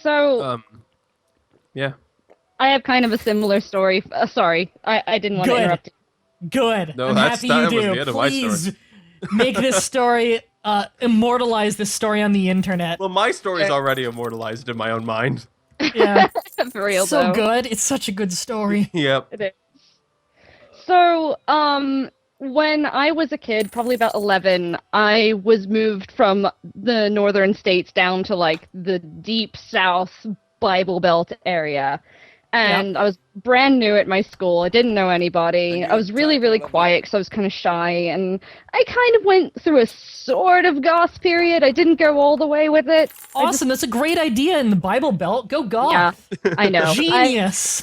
So Yeah. I have kind of a similar story. Sorry, I didn't want to Good. interrupt. Good. No, I'm happy you that was do. the end of my story. Please make this story, immortalize this story on the internet. Well, my story's already immortalized in my own mind. Yeah. For real So though. good. It's such a good story. Yep. It is. So, when I was a kid, probably about 11, I was moved from the northern states down to like the deep south Bible Belt area. And I was brand new at my school. I didn't know anybody. I was really, really quiet because I was kind of shy. And I kind of went through a sort of goth period. I didn't go all the way with it. Awesome. That's a great idea in the Bible Belt. Go goth. Yeah, I know. Genius.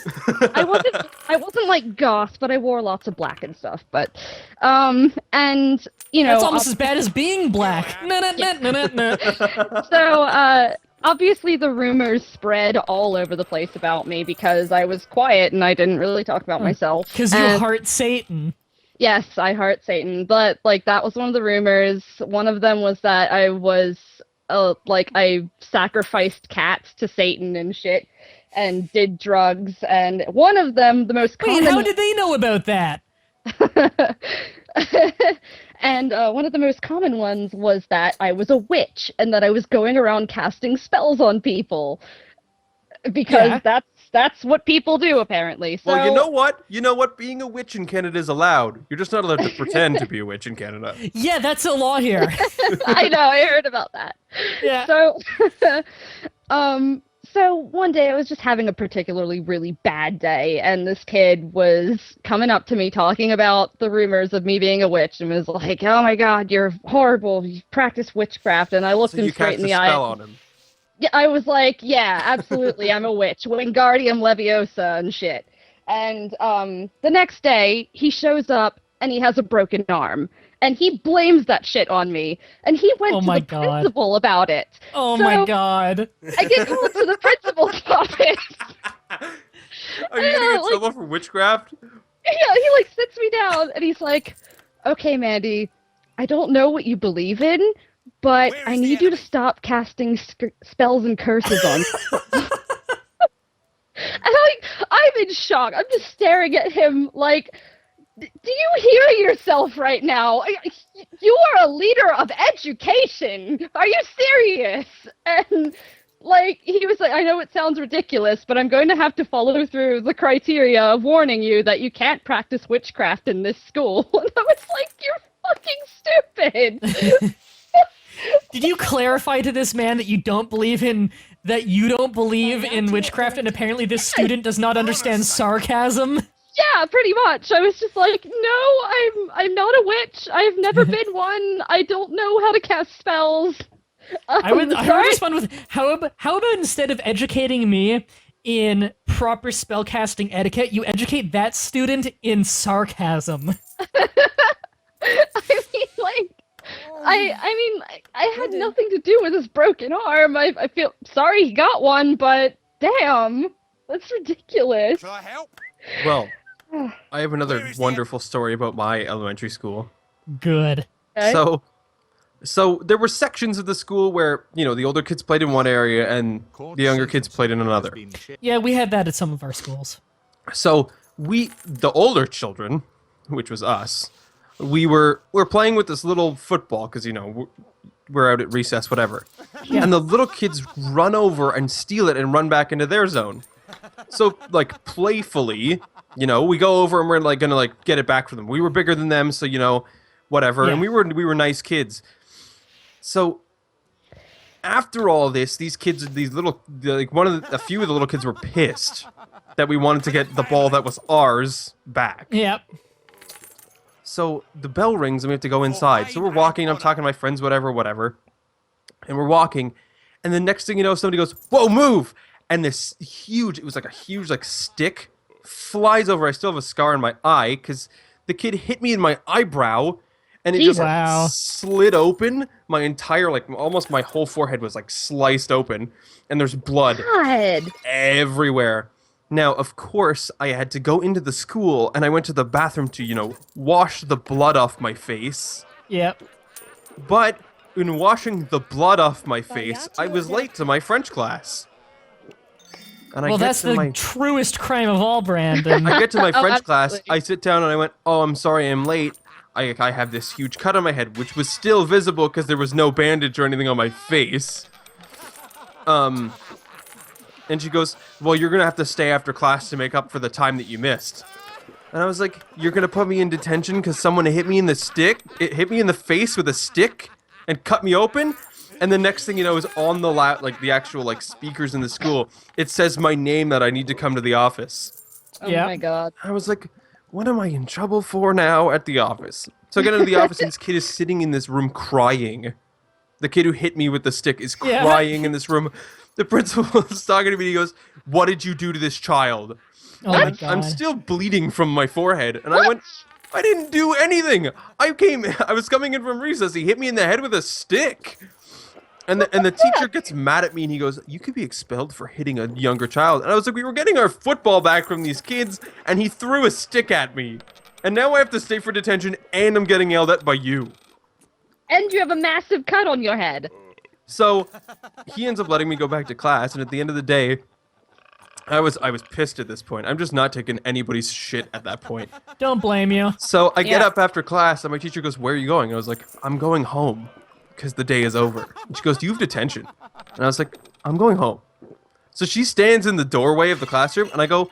I wasn't like goth, but I wore lots of black and stuff. But, and you know, That's almost as bad as being black. so, obviously the rumors spread all over the place about me because I was quiet and I didn't really talk about myself. Because you heart Satan. Yes, I heart Satan, but like that was one of the rumors. One of them was that I was I sacrificed cats to Satan and shit and did drugs, and one of them, the most common. Wait, how did they know about that? And one of the most common ones was that I was a witch and that I was going around casting spells on people. Because that's what people do, apparently. So... Well, you know what? You know what? Being a witch in Canada is allowed. You're just not allowed to pretend to be a witch in Canada. Yeah, that's a law here. I know, I heard about that. Yeah. So, so one day I was just having a particularly really bad day, and this kid was coming up to me talking about the rumors of me being a witch, and was like, "Oh my God, you're horrible. You practice witchcraft." And I looked him straight in the eye. Spell on him. Yeah, I was like, "Yeah, absolutely, I'm a witch. Wingardium Leviosa and shit." And the next day he shows up and he has a broken arm. And he blames that shit on me. And he went to the principal about it. Oh my God. I get called to the principal's office. Are you gonna get trouble for witchcraft? Yeah, he like sits me down and he's like, "Okay, Mandy, I don't know what you believe in, but I need you to stop casting spells and curses on me." And I'm in shock. I'm just staring at him like, do you hear yourself right now? You are a leader of education. Are you serious? And like he was like, "I know it sounds ridiculous, but I'm going to have to follow through the criteria of warning you that you can't practice witchcraft in this school." And I was like, "You're fucking stupid." Did you clarify to this man that you don't believe in witchcraft, and apparently this student does not understand sarcasm? Yeah, pretty much. I was just like, "No, I'm not a witch. I've never been one. I don't know how to cast spells." I would respond with, how about instead of educating me in proper spellcasting etiquette, you educate that student in sarcasm? I had nothing to do with his broken arm. I feel sorry he got one, but damn, that's ridiculous. Shall I help? Well, I have another wonderful story about my elementary school. Good. Okay. So there were sections of the school where, you know, the older kids played in one area and the younger kids played in another. Yeah, we had that at some of our schools. So the older children, which was us, we're playing with this little football because, you know, we're out at recess, whatever. Yeah. And the little kids run over and steal it and run back into their zone. So, like, playfully, you know, we go over and we're, like, gonna, like, get it back from them. We were bigger than them, so, you know, whatever. Yeah. And we were nice kids. So, after all this, these kids, a few of the little kids were pissed that we wanted to get the ball that was ours back. Yep. So, the bell rings and we have to go inside. So, we're walking, I'm talking to my friends, whatever. And we're walking. And the next thing you know, somebody goes, "Whoa, move!" And this it was like a huge, like, stick flies over. I still have a scar in my eye because the kid hit me in my eyebrow and it just slid open. My entire, like, almost my whole forehead was, like, sliced open and there's blood everywhere. Now, of course, I had to go into the school and I went to the bathroom to, you know, wash the blood off my face. Yep. But in washing the blood off my face, I was late to my French class. And I Well, get that's to the my truest crime of all, Brandon. I get to my French class. absolutely. I sit down and I went, "Oh, I'm sorry, I'm late. I have this huge cut on my head, which was still visible because there was no bandage or anything on my face." And she goes, "Well, you're gonna have to stay after class to make up for the time that you missed." And I was like, "You're gonna put me in detention because someone hit me in the stick? It hit me in the face with a stick and cut me open?" And the next thing you know is on the the actual like speakers in the school, it says my name that I need to come to the office. Oh Yeah. my god. I was like, "What am I in trouble for now at the office?" So I get into the office and this kid is sitting in this room crying. The kid who hit me with the stick is Yeah. crying in this room. The principal is talking to me and he goes, "What did you do to this child?" Oh my I'm god. still bleeding from my forehead. And I went, "I didn't do anything. I was coming in from recess. He hit me in the head with a stick." And the teacher gets mad at me and he goes, "You could be expelled for hitting a younger child." And I was like, "We were getting our football back from these kids and he threw a stick at me. And now I have to stay for detention and I'm getting yelled at by you." And you have a massive cut on your head. So he ends up letting me go back to class, and at the end of the day, I was pissed at this point. I'm just not taking anybody's shit at that point. Don't blame you. So I get Yeah. up after class, and my teacher goes, "Where are you going?" I was like, "I'm going home, because the day is over." And she goes, "Do you have detention?" And I was like, "I'm going home." So she stands in the doorway of the classroom, and I go,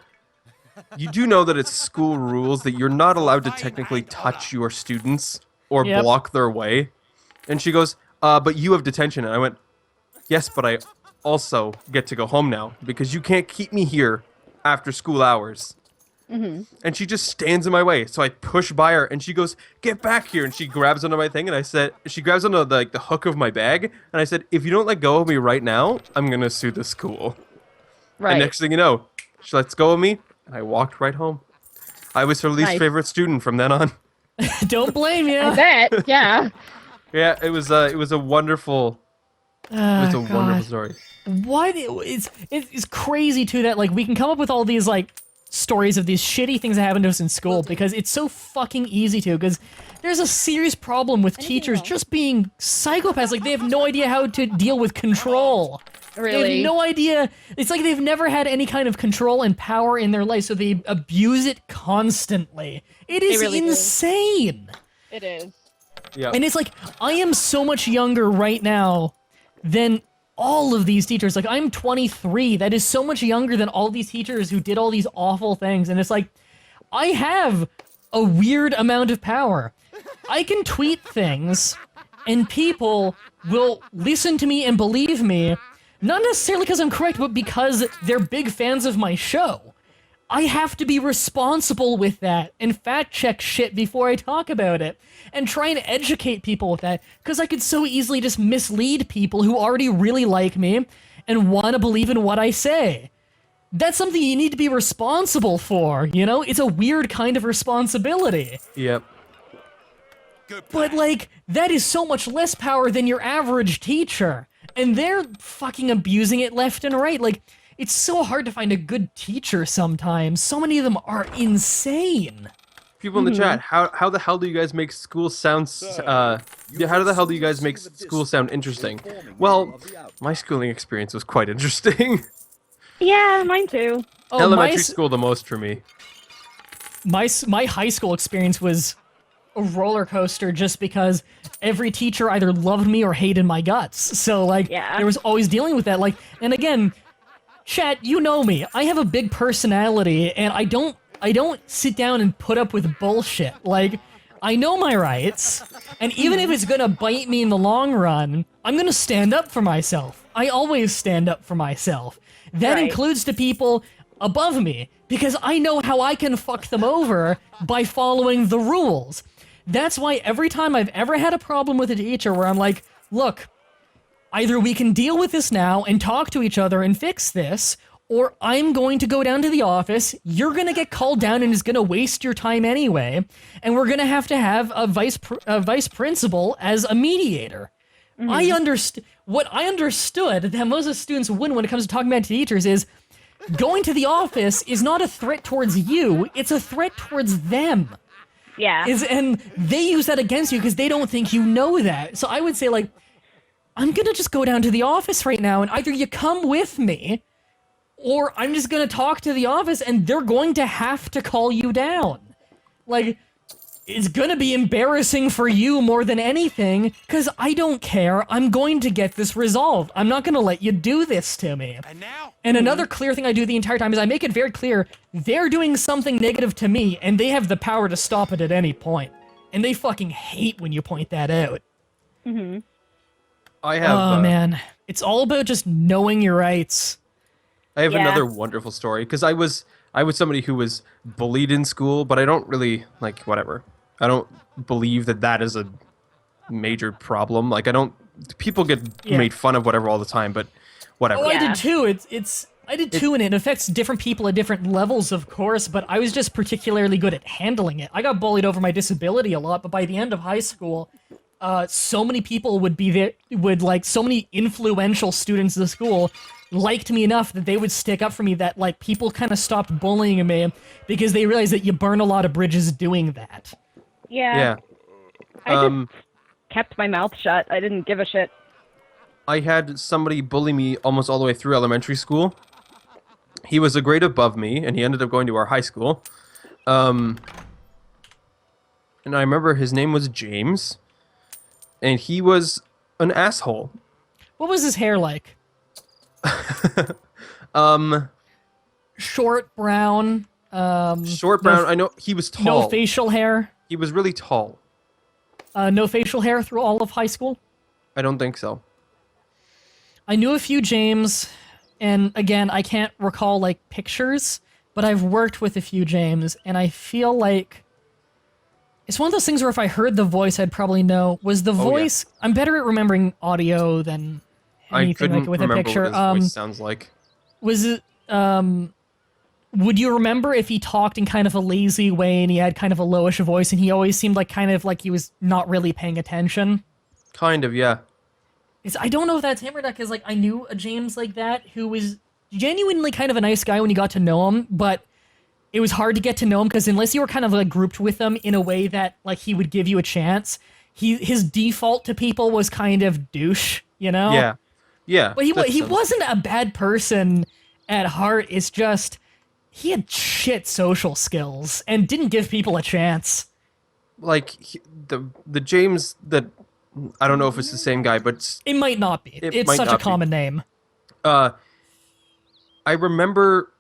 "You do know that it's school rules that you're not allowed to technically touch your students or Yep. block their way?" And she goes, "But you have detention." And I went, "Yes, but I also get to go home now because you can't keep me here after school hours." And she just stands in my way. So I push by her and she goes, "Get back here." And she grabs onto my thing and she grabs onto the hook of my bag. And I said, "If you don't let go of me right now, I'm going to sue the school." Right. And next thing you know, she lets go of me and I walked right home. I was her least Nice. favorite student from then on. Don't blame you. I bet. Yeah. Yeah, it was a wonderful wonderful story. What? It's crazy too that like we can come up with all these like stories of these shitty things that happened to us in school because it's so fucking easy to because there's a serious problem with teachers just being psychopaths. Like they have no idea how to deal with control. They Really. have no idea. It's like they've never had any kind of control and power in their life, so they abuse it constantly. It is really do. insane. It is. Yeah. And it's like, I am so much younger right now than all of these teachers. Like, I'm 23. That is so much younger than all these teachers who did all these awful things. And it's like, I have a weird amount of power. I can tweet things, and people will listen to me and believe me, not necessarily because I'm correct, but because they're big fans of my show. I have to be responsible with that and fact check shit before I talk about it and try and educate people with that because I could so easily just mislead people who already really like me and want to believe in what I say. That's something you need to be responsible for, you know? It's a weird kind of responsibility. Yep. But, like, that is so much less power than your average teacher. And they're fucking abusing it left and right. Like, it's so hard to find a good teacher sometimes. So many of them are insane. People in the chat, how the hell do you guys make school sound? How the hell do you guys make school sound interesting? Well, my schooling experience was quite interesting. Yeah, mine too. Oh, Elementary school the most for me. my high school experience was a roller coaster just because every teacher either loved me or hated my guts. So, like, Yeah. there was always dealing with that. Like, and again, chat, you know me. I have a big personality, and I don't sit down and put up with bullshit. Like, I know my rights, and even if it's gonna bite me in the long run, I'm gonna stand up for myself. I always stand up for myself. That Right. includes to people above me, because I know how I can fuck them over by following the rules. That's why every time I've ever had a problem with a teacher where I'm like, look, either we can deal with this now and talk to each other and fix this, or I'm going to go down to the office, you're going to get called down and it's going to waste your time anyway, and we're going to have a vice principal as a mediator. What I understood that most of the students wouldn't when it comes to talking about teachers is going to the office is not a threat towards you, it's a threat towards them. Yeah. And they use that against you because they don't think you know that. So I would say, like, I'm gonna just go down to the office right now and either you come with me or I'm just gonna talk to the office and they're going to have to call you down. Like, it's gonna be embarrassing for you more than anything, because I don't care. I'm going to get this resolved. I'm not gonna let you do this to me. And another clear thing I do the entire time is I make it very clear they're doing something negative to me, and they have the power to stop it at any point. And they fucking hate when you point that out. Mm-hmm. I have. Oh, man. It's all about just knowing your rights. I have Yeah. another wonderful story because I was somebody who was bullied in school, but I don't really like whatever. I don't believe that is a major problem. Like I don't. People get made fun of whatever all the time, but whatever. Oh, I Yeah. did too. I did too, and it affects different people at different levels, of course, but I was just particularly good at handling it. I got bullied over my disability a lot, but by the end of high school, so many people would be there, so many influential students of the school liked me enough that they would stick up for me, that, like, people kind of stopped bullying me because they realized that you burn a lot of bridges doing that. Yeah. I just kept my mouth shut. I didn't give a shit. I had somebody bully me almost all the way through elementary school. He was a grade above me, and he ended up going to our high school. And I remember his name was James, and he was an asshole. What was his hair like? Short brown. Short brown. I know he was tall. No facial hair. He was really tall. No facial hair through all of high school. I don't think so. I knew a few James, and again, I can't recall like pictures, but I've worked with a few James, and I feel like it's one of those things where if I heard the voice, I'd probably know. Was the voice? Yeah. I'm better at remembering audio than anything like with a picture. What his voice sounds like. Was it? Would you remember if he talked in kind of a lazy way and he had kind of a lowish voice and he always seemed like kind of like he was not really paying attention? Kind of, yeah. I don't know if that's him or not, because like I knew a James like that who was genuinely kind of a nice guy when you got to know him, but it was hard to get to know him because unless you were kind of like grouped with him in a way that like he would give you a chance, his default to people was kind of douche, you know? Yeah. Yeah. But he wasn't a bad person at heart. It's just he had shit social skills and didn't give people a chance. Like the James that I don't know if it's the same guy, but it might not be. It's such a common name. I remember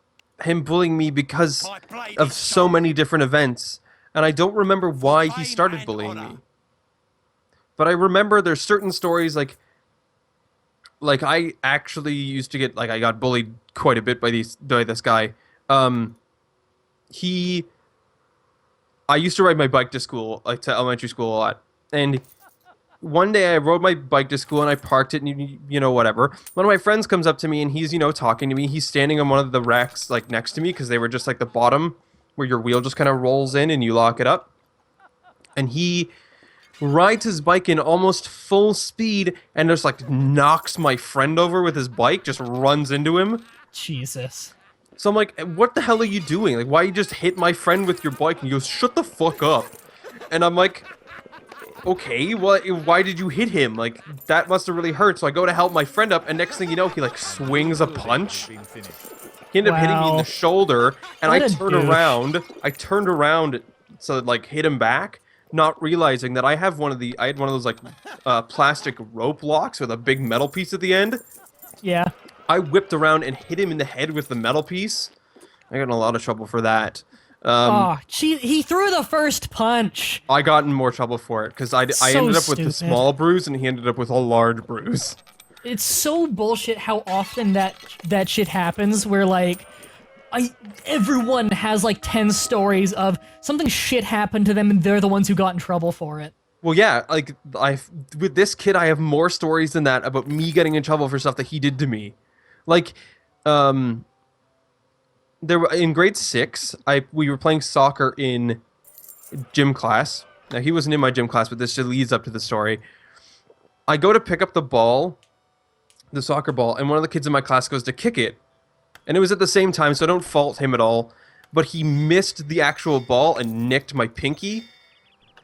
him bullying me because of so many different events, and I don't remember why he started bullying me. But I remember there's certain stories like I actually used to get I got bullied quite a bit by this guy. I used to ride my bike to school, like to elementary school a lot, and one day I rode my bike to school and I parked it and you know whatever. One of my friends comes up to me and he's talking to me. He's standing on one of the racks like next to me because they were just like the bottom where your wheel just kind of rolls in and you lock it up. And he rides his bike in almost full speed and just like knocks my friend over with his bike, just runs into him. Jesus. So I'm like, what the hell are you doing? Like, why you just hit my friend with your bike? And he goes, shut the fuck up. And I'm like, okay, why did you hit him? Like, that must have really hurt. So I go to help my friend up, and next thing you know, he like swings a punch. He ended up hitting me in the shoulder, and I turned around. I turned around so like hit him back, not realizing that I had one of those like plastic rope locks with a big metal piece at the end. Yeah. I whipped around and hit him in the head with the metal piece. I got in a lot of trouble for that. He threw the first punch. I got in more trouble for it because I ended up with the small bruise and he ended up with a large bruise. It's so bullshit how often that shit happens where like everyone has like 10 stories of something shit happened to them and they're the ones who got in trouble for it. Well, yeah, like with this kid I have more stories than that about me getting in trouble for stuff that he did to me. Like in grade 6, we were playing soccer in gym class. Now, he wasn't in my gym class, but this just leads up to the story. I go to pick up the ball, the soccer ball, and one of the kids in my class goes to kick it. And it was at the same time, so I don't fault him at all. But he missed the actual ball and nicked my pinky.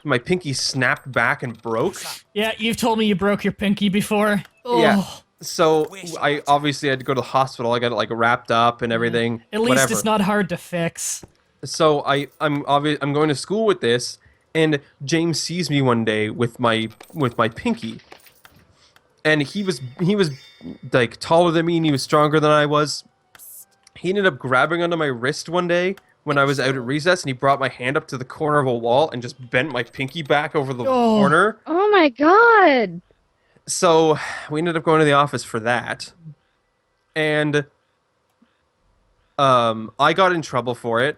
My pinky snapped back and broke. Yeah, you've told me you broke your pinky before. Oh. Yeah. So I obviously had to go to the hospital. I got it like wrapped up and everything. At least whatever. it's not hard to fix. So I'm going to school with this, and James sees me one day with my pinky, and he was like taller than me and he was stronger than I was. He ended up grabbing onto my wrist one day when I was out at recess, and he brought my hand up to the corner of a wall and just bent my pinky back over the corner. Oh my god. So we ended up going to the office for that, and I got in trouble for it.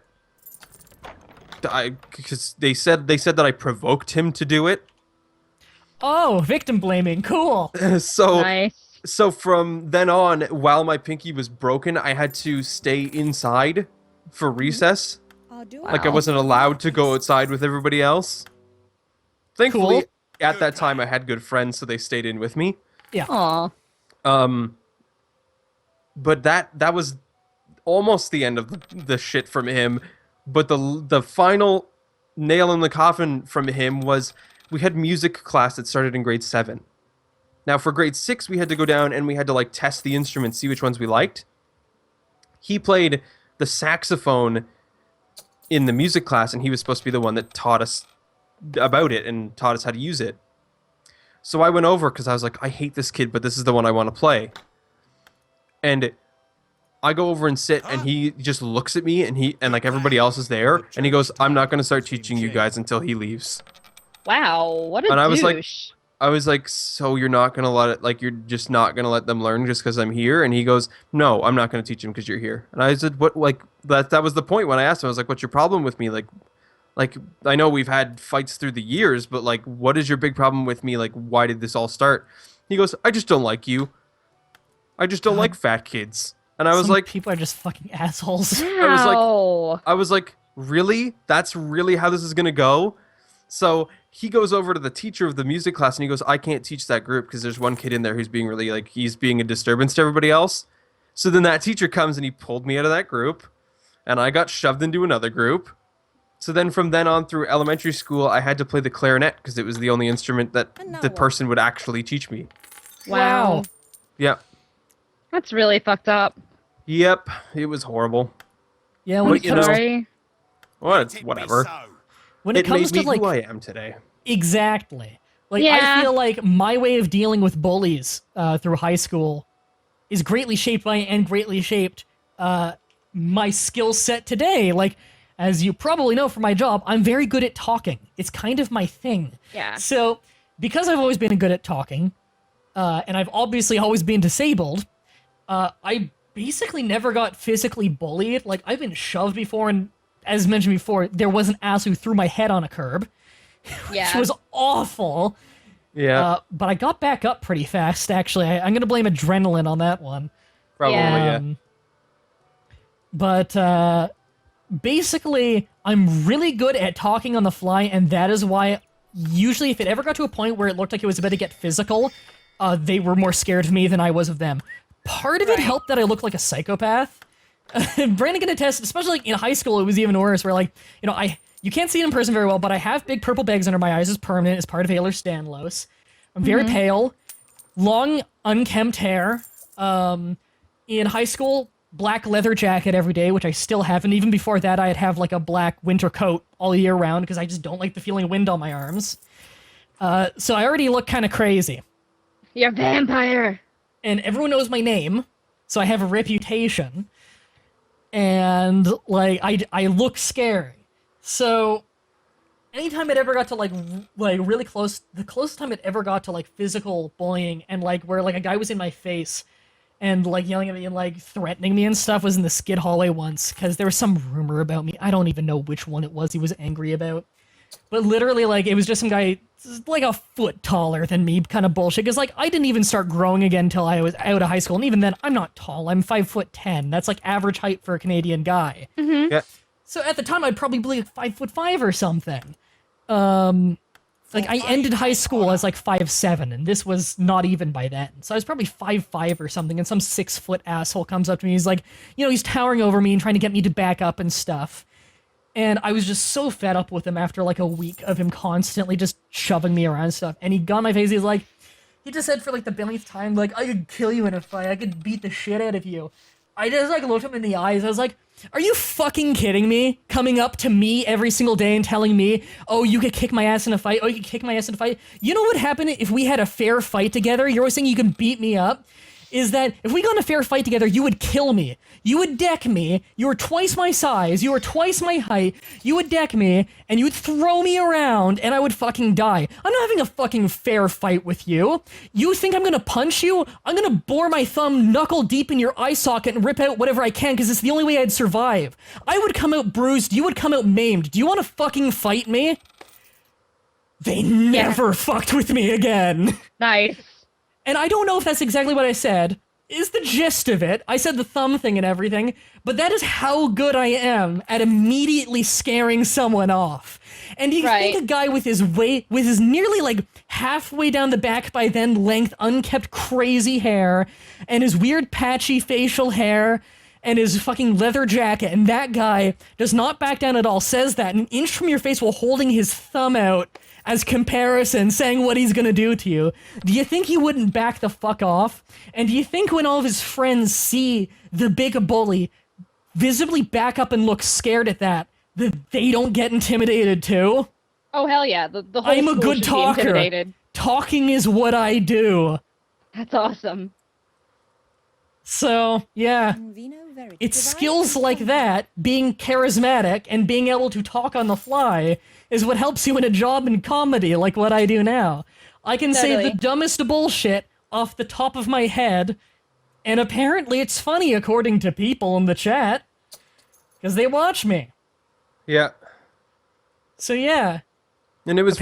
Because they said that I provoked him to do it. Oh, victim blaming. Cool. So Nice. so from then on, while my pinky was broken, I had to stay inside for recess. Like I Wow. wasn't allowed to go outside with everybody else. Thankfully, Cool. at that time, I had good friends, so they stayed in with me. Aw. But that was almost the end of the shit from him. But the final nail in the coffin from him was we had music class that started in grade 7. Now for grade 6, we had to go down and we had to like test the instruments, see which ones we liked. He played the saxophone in the music class, and he was supposed to be the one that taught us about it and taught us how to use it. So I went over because I was like, I hate this kid, but this is the one I want to play. And I go over and sit, and he just looks at me, and like everybody else is there, and he goes, I'm not going to start teaching you guys until he leaves. Wow. What a And I was like- douche. I was like, so you're not going to let it, like, you're just not going to let them learn just because I'm here? And he goes, no, I'm not going to teach them because you're here. And I said, what, like, that was the point when I asked him. I was like, what's your problem with me? Like, I know we've had fights through the years, but like, what is your big problem with me? Like, why did this all start? He goes, I just don't like you. I just don't like fat kids. And I was Some like, people are just fucking assholes. Wow. I was like, really? That's really how this is gonna go? So he goes over to the teacher of the music class and he goes, I can't teach that group because there's one kid in there who's being really like, he's being a disturbance to everybody else. So then that teacher comes and he pulled me out of that group, and I got shoved into another group. So then from then on through elementary school, I had to play the clarinet because it was the only instrument that the person would actually teach me. Wow. Yep. That's really fucked up. Yep. It was horrible. Yeah, But, when it you comes, know, Sorry. Whatever. when it It made comes me to like who I am today. exactly, like Yeah. I feel like my way of dealing with bullies through high school is greatly shaped by and greatly shaped my skill set today. Like, as you probably know from my job, I'm very good at talking. It's kind of my thing. Yeah. So, because I've always been good at talking, and I've obviously always been disabled, I basically never got physically bullied. Like, I've been shoved before, and as mentioned before, there was an ass who threw my head on a curb, Yeah. which was awful. Yeah. But I got back up pretty fast, actually. I'm going to blame adrenaline on that one. Probably, yeah. Um, But basically, I'm really good at talking on the fly, and that is why usually if it ever got to a point where it looked like it was about to get physical, they were more scared of me than I was of them. Part of it helped that I looked like a psychopath. Brandon can attest, especially like in high school, it was even worse, where like, you know, you can't see it in person very well, but I have big purple bags under my eyes as permanent as part of Ehlers-Danlos. I'm very pale, long, unkempt hair. In high school, black leather jacket every day, which I still have, and even before that, I'd have like a black winter coat all year round because I just don't like the feeling of wind on my arms. So I already look kind of crazy. You're a vampire. And everyone knows my name, so I have a reputation. And like I look scary. So anytime it ever got to like really close, the closest time it ever got to like physical bullying and like where like a guy was in my face and like yelling at me and like threatening me and stuff was in the skid hallway once, because there was some rumor about me. I don't even know which one it was he was angry about. But literally, like, it was just some guy like a foot taller than me kind of bullshit. Because, like, I didn't even start growing again until I was out of high school. And even then, I'm not tall. I'm 5'10". That's, like, average height for a Canadian guy. Yeah. So at the time, I'd probably be, like, 5'5" or something. Like, I ended high school as, like, 5'7", and this was not even by then. So I was probably 5'5" or something, and some 6-foot asshole comes up to me. He's like, you know, he's towering over me and trying to get me to back up and stuff. And I was just so fed up with him after like a week of him constantly just shoving me around and stuff. And he got in my face. He's like, he just said for like the billionth time, like, I could kill you in a fight. I could beat the shit out of you. I just like looked him in the eyes. I was like, are you fucking kidding me? Coming up to me every single day and telling me, oh, you could kick my ass in a fight. Oh, you could kick my ass in a fight. You know what would happen if we had a fair fight together? You're always saying you can beat me up. Is that if we got in a fair fight together, you would kill me. You would deck me. You were twice my size. You were twice my height. You would deck me, and you would throw me around, and I would fucking die. I'm not having a fucking fair fight with you. You think I'm gonna punch you? I'm gonna bore my thumb knuckle deep in your eye socket and rip out whatever I can, because it's the only way I'd survive. I would come out bruised. You would come out maimed. Do you want to fucking fight me? They never fucked with me again. Nice. And I don't know if that's exactly what I said, is the gist of it. I said the thumb thing and everything, but that is how good I am at immediately scaring someone off. And you think a guy with his nearly like halfway down the back by then length, unkept crazy hair, and his weird patchy facial hair, and his fucking leather jacket, and that guy does not back down at all, says that an inch from your face while holding his thumb out as comparison, saying what he's gonna do to you. Do you think he wouldn't back the fuck off? And do you think when all of his friends see the big bully visibly back up and look scared at that they don't get intimidated too? Oh, hell yeah. The whole I'm a school good should be talker. intimidated. Talking is what I do. That's awesome. So, yeah. It's skills like that, being charismatic, and being able to talk on the fly, is what helps you in a job in comedy like what I do now. I can say the dumbest bullshit off the top of my head, and apparently it's funny according to people in the chat, because they watch me. Yeah. So yeah. And it was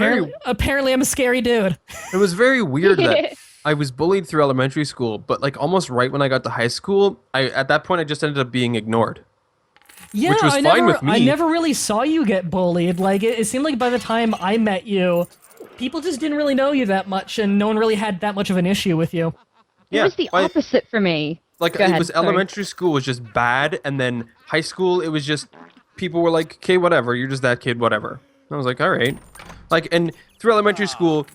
apparently I'm a scary dude. It was very weird that I was bullied through elementary school, but like almost right when I got to high school, at that point I just ended up being ignored. Yeah, which was fine with me. I never really saw you get bullied. Like, it seemed like by the time I met you, people just didn't really know you that much, and no one really had that much of an issue with you. It was the opposite for me. Like, elementary school was just bad, and then high school, it was just, people were like, okay, whatever, you're just that kid, whatever. I was like, all right. Like, and through elementary school,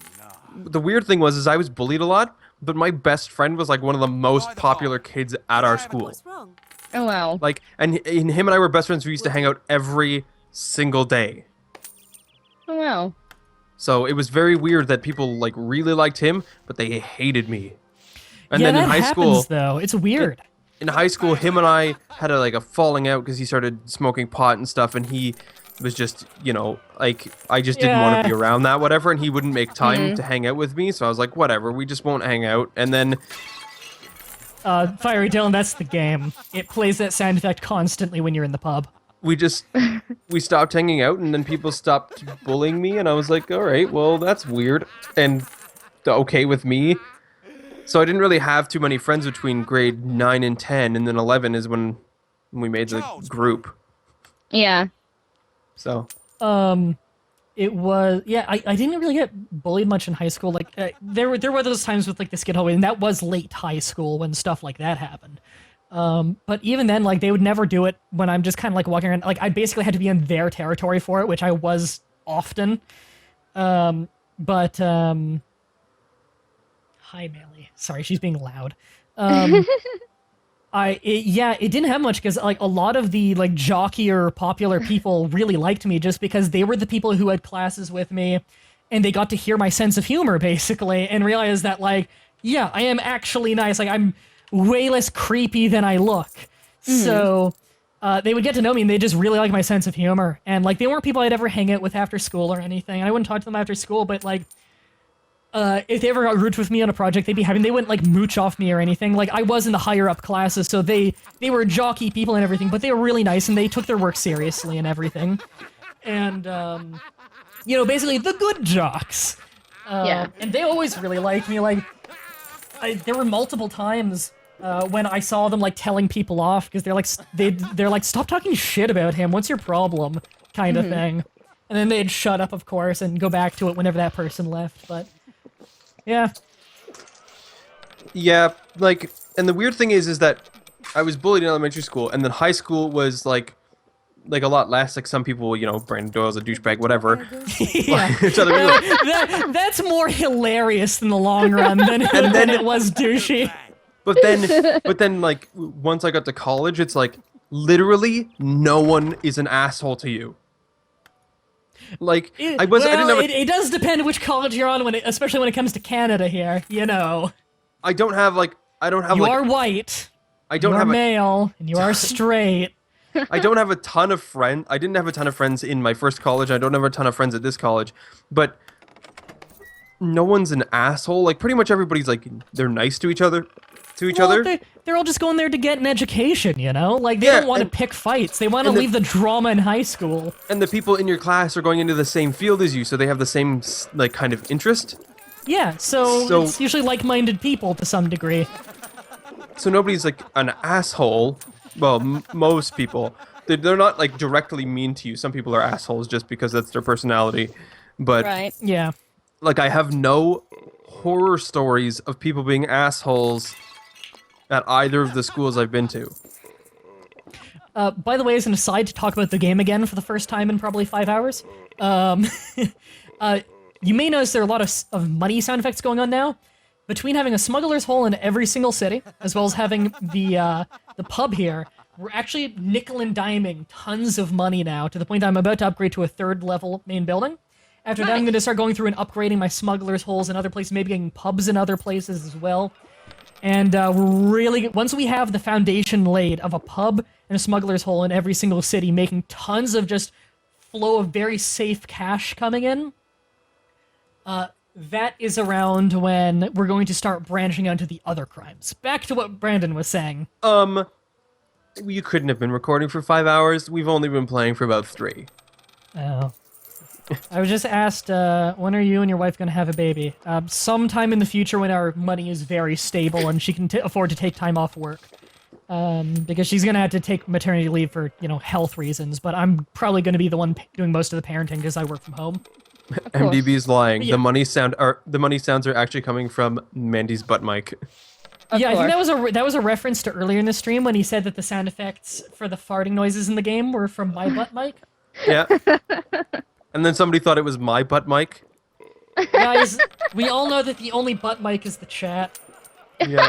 the weird thing was, I was bullied a lot, but my best friend was like one of the most popular kids at our school. Oh, wow. Like, and him and I were best friends. We used to hang out every single day. Oh, wow. So it was very weird that people like really liked him, but they hated me. And yeah, then in high school, though, it's weird. In high school, him and I had a falling out because he started smoking pot and stuff, and he was just, you know, like, I just didn't want to be around that, whatever, and he wouldn't make time to hang out with me, so I was like, whatever, we just won't hang out. And then Fiery Dylan, that's the game. It plays that sound effect constantly when you're in the pub. We stopped hanging out, and then people stopped bullying me, and I was like, all right, well, that's weird, and okay with me. So I didn't really have too many friends between grade 9 and 10, and then 11 is when we made the group. Yeah. So. It was, yeah, I didn't really get bullied much in high school. Like, there were those times with, like, the skid hallway, and that was late high school when stuff like that happened. But even then, like, they would never do it when I'm just kind of, like, walking around. Like, I basically had to be in their territory for it, which I was often. Hi, Melly. Sorry, she's being loud. It didn't have much because like a lot of the like jockier popular people really liked me just because they were the people who had classes with me and they got to hear my sense of humor basically and realize that like, yeah, I am actually nice. Like I'm way less creepy than I look. So they would get to know me and they just really like my sense of humor. And like they weren't people I'd ever hang out with after school or anything. I wouldn't talk to them after school, but like if they ever got root with me on a project they wouldn't like mooch off me or anything. Like I was in the higher up classes, so they were jockey people and everything, but they were really nice and they took their work seriously and everything. And you know, basically the good jocks. And they always really liked me. Like there were multiple times when I saw them like telling people off because they're like stop talking shit about him. What's your problem? Kind of thing. And then they'd shut up, of course, and go back to it whenever that person left. But yeah. Yeah, like, and the weird thing is that I was bullied in elementary school, and then high school was, like, like a lot less. Like some people, Brandon Doyle's a douchebag, whatever. Yeah. It's other people. That's more hilarious in the long run than it was douchey. But then, like once I got to college, it's like literally no one is an asshole to you. Like it does depend which college you're on especially when it comes to Canada here. I don't have You are white. I don't you have are male, and you are straight. I don't have a ton of friends. I didn't have a ton of friends in my first college. I don't have a ton of friends at this college, but no one's an asshole. Like pretty much everybody's like they're nice to each other. They're all just going there to get an education, Like, they don't want to pick fights. They want to leave the drama in high school. And the people in your class are going into the same field as you, so they have the same, like, kind of interest. Yeah, so it's usually like-minded people to some degree. So nobody's, like, an asshole. Well, most people. They're not, like, directly mean to you. Some people are assholes just because that's their personality. But, Right. Yeah. like, I have no horror stories of people being assholes at either of the schools I've been to. By the way, as an aside, to talk about the game again for the first time in probably 5 hours, you may notice there are a lot of money sound effects going on now. Between having a smuggler's hole in every single city, as well as having the pub here, we're actually nickel and diming tons of money now, to the point that I'm about to upgrade to a 3rd level main building. After that, I'm going to start going through and upgrading my smuggler's holes in other places, maybe getting pubs in other places as well. And once we have the foundation laid of a pub and a smuggler's hole in every single city, making tons of just flow of very safe cash coming in, that is around when we're going to start branching out to the other crimes. Back to what Brandon was saying. You couldn't have been recording for 5 hours. We've only been playing for about 3. Oh. I was just asked, when are you and your wife going to have a baby? Sometime in the future when our money is very stable and she can afford to take time off work. Because she's going to have to take maternity leave for, health reasons, but I'm probably going to be the one doing most of the parenting because I work from home. MDB's lying. Yeah. The money sounds are actually coming from Mandy's butt mic. Of I course. think that was a reference to earlier in the stream when he said that the sound effects for the farting noises in the game were from my butt mic. Yeah. And then somebody thought it was my butt mic. Guys, we all know that the only butt mic is the chat. Yeah.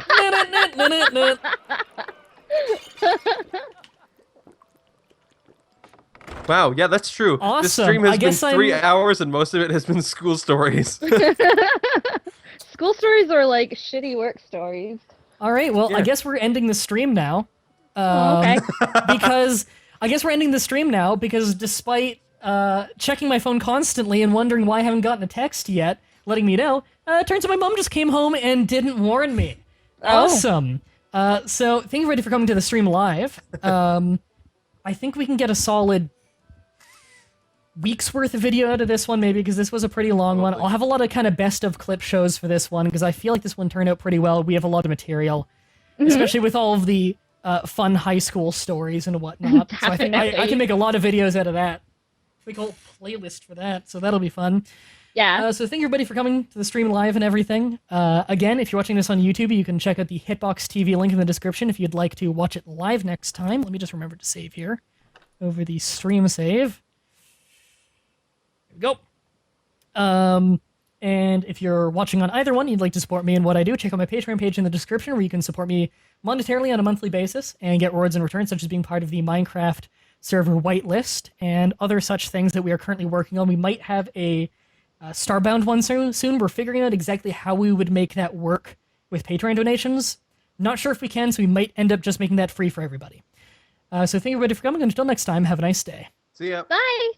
Wow, yeah, that's true. Awesome. This stream has I guess been 3 hours and most of it has been school stories. School stories are like shitty work stories. All right, well, Yeah. I guess we're ending the stream now. Okay. Because despite checking my phone constantly and wondering why I haven't gotten a text yet, letting me know, it turns out my mom just came home and didn't warn me. Oh. Awesome. So thank you, Reddy, for coming to the stream live. I think we can get a solid week's worth of video out of this one, maybe, because this was a pretty long one. I'll have a lot of kind of best of clip shows for this one, because I feel like this one turned out pretty well. We have a lot of material, especially with all of the fun high school stories and whatnot. So I think I can make a lot of videos out of that. Big whole playlist for that, so that'll be fun. Yeah. So thank you, everybody, for coming to the stream live and everything. Again, if you're watching this on YouTube, you can check out the Hitbox TV link in the description if you'd like to watch it live next time. Let me just remember to save here over the stream save. There we go. And if you're watching on either one, you'd like to support me in what I do, check out my Patreon page in the description where you can support me monetarily on a monthly basis and get rewards in return, such as being part of the Minecraft server whitelist and other such things that we are currently working on. We might have a Starbound one soon. We're figuring out exactly how we would make that work with Patreon donations. Not sure if we can, so we might end up just making that free for everybody. So thank you, everybody, for coming. Until next time, have a nice day. See ya. Bye.